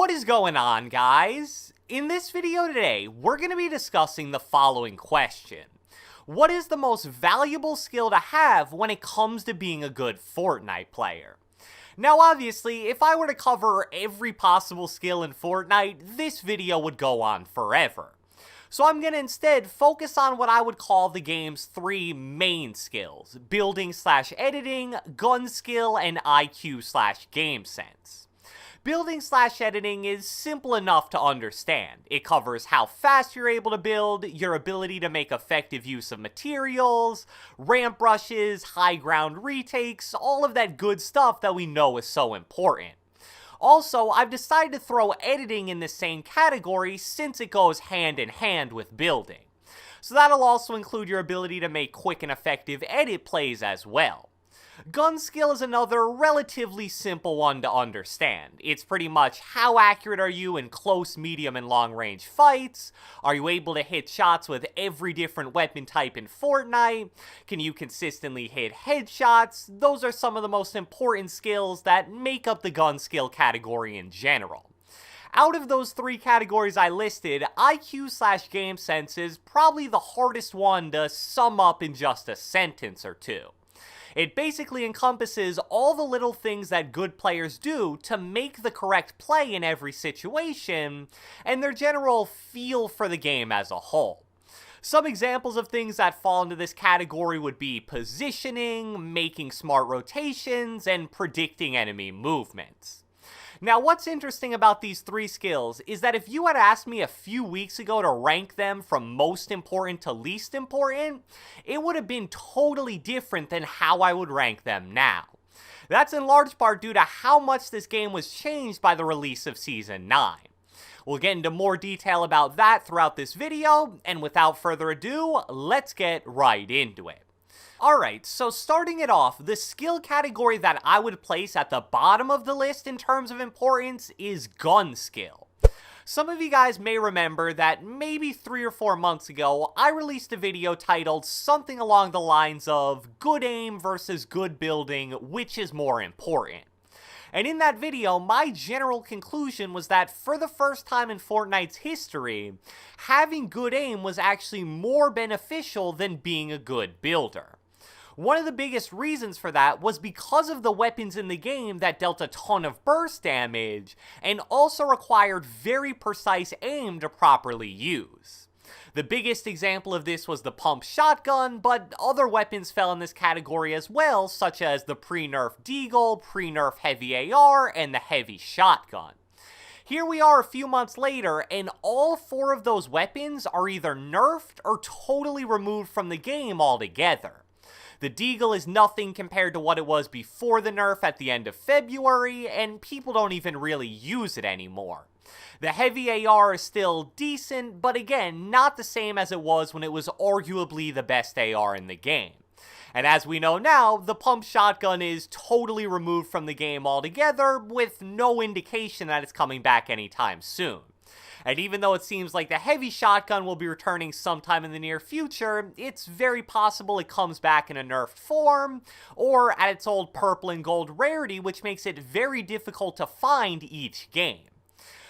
What is going on, guys? In this video today, we're going to be discussing the following question. What is the most valuable skill to have when it comes to being a good Fortnite player? Now obviously, if I were to cover every possible skill in Fortnite, this video would go on forever. So I'm going to instead focus on what I would call the game's three main skills: building/editing, Gunskill, and IQ/Gamesense. Building/editing is simple enough to understand. It covers how fast you're able to build, your ability to make effective use of materials, ramp brushes, high ground retakes, all of that good stuff that we know is so important. Also, I've decided to throw editing in the same category since it goes hand in hand with building. So that'll also include your ability to make quick and effective edit plays as well. Gunskill is another relatively simple one to understand. It's pretty much how accurate are you in close, medium, and long-range fights? Are you able to hit shots with every different weapon type in Fortnite? Can you consistently hit headshots? Those are some of the most important skills that make up the Gunskill category in general. Out of those three categories I listed, IQ/Gamesense is probably the hardest one to sum up in just a sentence or two. It basically encompasses all the little things that good players do to make the correct play in every situation, and their general feel for the game as a whole. Some examples of things that fall into this category would be positioning, making smart rotations, and predicting enemy movements. Now, what's interesting about these three skills is that if you had asked me a few weeks ago to rank them from most important to least important, it would have been totally different than how I would rank them now. That's in large part due to how much this game was changed by the release of Season 9. We'll get into more detail about that throughout this video, and without further ado, let's get right into it. Alright, so starting it off, the skill category that I would place at the bottom of the list in terms of importance is Gunskill. Some of you guys may remember that maybe 3 or 4 months ago, I released a video titled something along the lines of good aim versus good building, which is more important. And in that video, my general conclusion was that for the first time in Fortnite's history, having good aim was actually more beneficial than being a good builder. One of the biggest reasons for that was because of the weapons in the game that dealt a ton of burst damage and also required very precise aim to properly use. The biggest example of this was the pump shotgun, but other weapons fell in this category as well, such as the pre-nerf deagle, pre-nerf heavy AR, and the heavy shotgun. Here we are a few months later, and all 4 of those weapons are either nerfed or totally removed from the game altogether. The deagle is nothing compared to what it was before the nerf at the end of February, and people don't even really use it anymore. The heavy AR is still decent, but again, not the same as it was when it was arguably the best AR in the game. And as we know now, the pump shotgun is totally removed from the game altogether, with no indication that it's coming back anytime soon. And even though it seems like the heavy shotgun will be returning sometime in the near future, it's very possible it comes back in a nerfed form, or at its old purple and gold rarity, which makes it very difficult to find each game.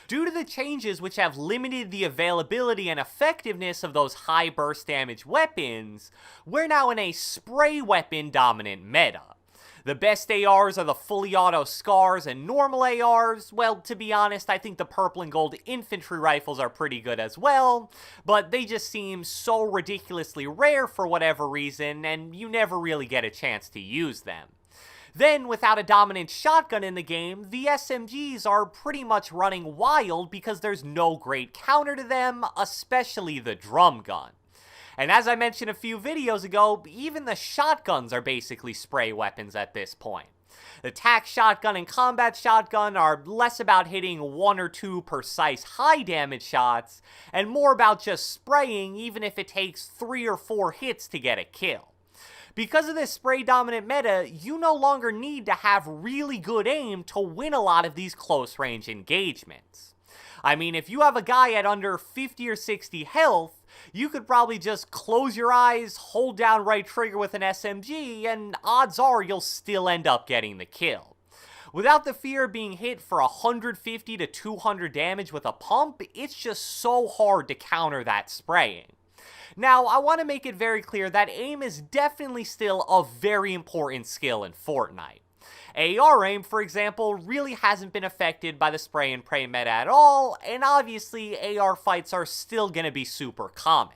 Due to the changes which have limited the availability and effectiveness of those high burst damage weapons, we're now in a spray weapon dominant meta. The best ARs are the fully auto SCARs and normal ARs. Well, to be honest, I think the purple and gold infantry rifles are pretty good as well, but they just seem so ridiculously rare for whatever reason, and you never really get a chance to use them. Then, without a dominant shotgun in the game, the SMGs are pretty much running wild because there's no great counter to them, especially the drum gun. And as I mentioned a few videos ago, even the shotguns are basically spray weapons at this point. The tac shotgun and combat shotgun are less about hitting 1 or 2 precise high damage shots, and more about just spraying even if it takes 3 or 4 hits to get a kill. Because of this spray dominant meta, you no longer need to have really good aim to win a lot of these close range engagements. I mean, if you have a guy at under 50 or 60 health, you could probably just close your eyes, hold down right trigger with an SMG, and odds are you'll still end up getting the kill. Without the fear of being hit for 150 to 200 damage with a pump, it's just so hard to counter that spraying. Now, I want to make it very clear that aim is definitely still a very important skill in Fortnite. AR aim, for example, really hasn't been affected by the spray and pray meta at all, and obviously AR fights are still going to be super common.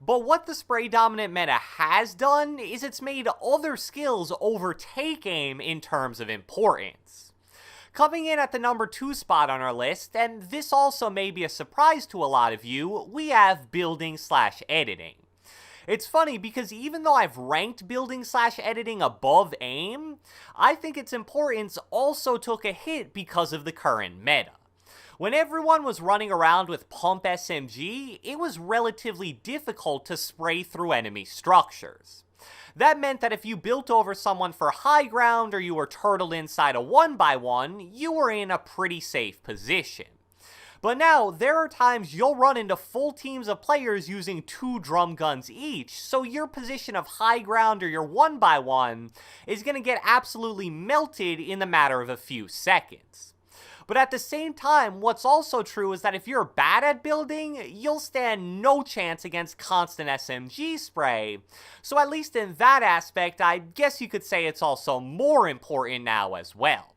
But what the spray dominant meta has done is it's made other skills overtake aim in terms of importance. Coming in at the number 2 spot on our list, and this also may be a surprise to a lot of you, we have building/editing. It's funny because even though I've ranked building/editing above aim, I think its importance also took a hit because of the current meta. When everyone was running around with pump SMG, it was relatively difficult to spray through enemy structures. That meant that if you built over someone for high ground or you were turtled inside a 1x1, you were in a pretty safe position. But now, there are times you'll run into full teams of players using 2 drum guns each, so your position of high ground or your 1x1 is going to get absolutely melted in the matter of a few seconds. But at the same time, what's also true is that if you're bad at building, you'll stand no chance against constant SMG spray. So at least in that aspect, I guess you could say it's also more important now as well.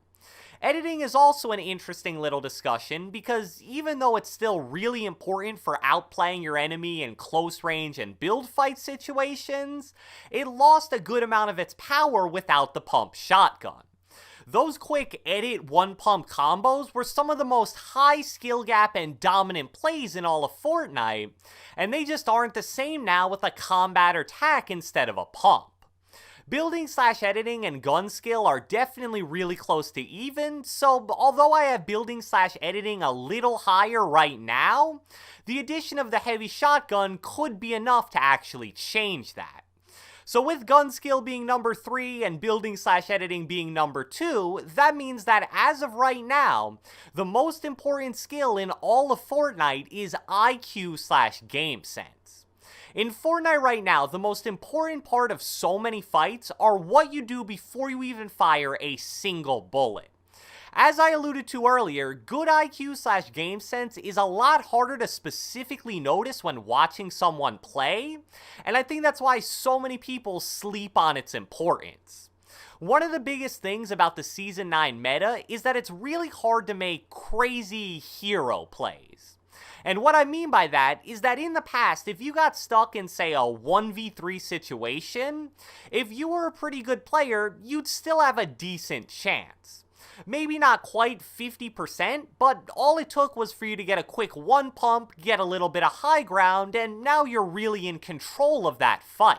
Editing is also an interesting little discussion because even though it's still really important for outplaying your enemy in close range and build fight situations, it lost a good amount of its power without the pump shotgun. Those quick edit one pump combos were some of the most high skill gap and dominant plays in all of Fortnite, and they just aren't the same now with a combat or tack instead of a pump. Building/editing and Gunskill are definitely really close to even, so although I have building/editing a little higher right now, the addition of the heavy shotgun could be enough to actually change that. So with Gunskill being number 3 and building/editing being number 2, that means that as of right now, the most important skill in all of Fortnite is IQ/Gamesense. In Fortnite right now, the most important part of so many fights are what you do before you even fire a single bullet. As I alluded to earlier, good IQ/Gamesense is a lot harder to specifically notice when watching someone play, and I think that's why so many people sleep on its importance. One of the biggest things about the Season 9 meta is that it's really hard to make crazy hero plays. And what I mean by that is that in the past, if you got stuck in, say, a 1v3 situation, if you were a pretty good player, you'd still have a decent chance. Maybe not quite 50%, but all it took was for you to get a quick one pump, get a little bit of high ground, and now you're really in control of that fight.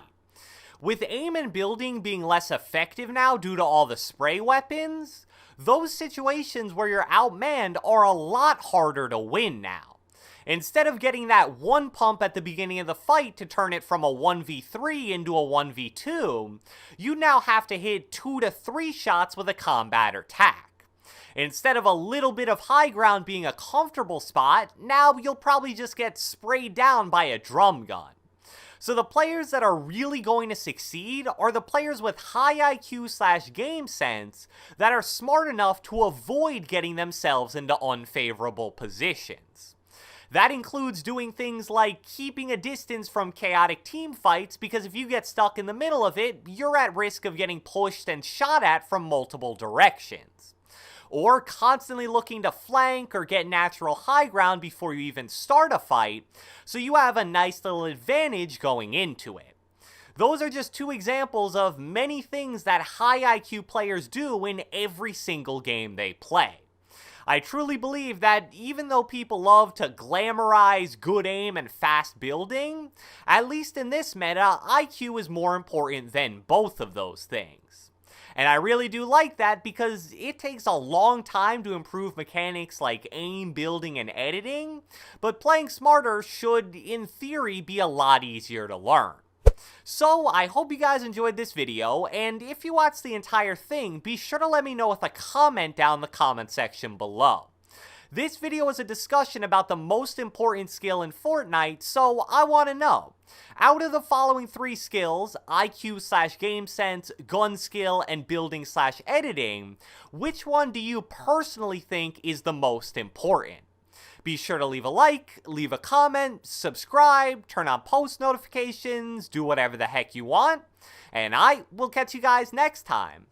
With aim and building being less effective now due to all the spray weapons, those situations where you're outmanned are a lot harder to win now. Instead of getting that one pump at the beginning of the fight to turn it from a 1v3 into a 1v2, you now have to hit 2 to 3 shots with a combat or tack. Instead of a little bit of high ground being a comfortable spot, now you'll probably just get sprayed down by a drum gun. So the players that are really going to succeed are the players with high IQ/Gamesense that are smart enough to avoid getting themselves into unfavorable positions. That includes doing things like keeping a distance from chaotic team fights, because if you get stuck in the middle of it, you're at risk of getting pushed and shot at from multiple directions. Or constantly looking to flank or get natural high ground before you even start a fight, so you have a nice little advantage going into it. Those are just 2 examples of many things that high IQ players do in every single game they play. I truly believe that even though people love to glamorize good aim and fast building, at least in this meta, IQ is more important than both of those things. And I really do like that because it takes a long time to improve mechanics like aim, building, and editing, but playing smarter should, in theory, be a lot easier to learn. So, I hope you guys enjoyed this video, and if you watched the entire thing, be sure to let me know with a comment down in the comment section below. This video is a discussion about the most important skill in Fortnite, so I want to know. Out of the following 3 skills, IQ/Gamesense, Gunskill, and Building/Editing, which one do you personally think is the most important? Be sure to leave a like, leave a comment, subscribe, turn on post notifications, do whatever the heck you want, and I will catch you guys next time.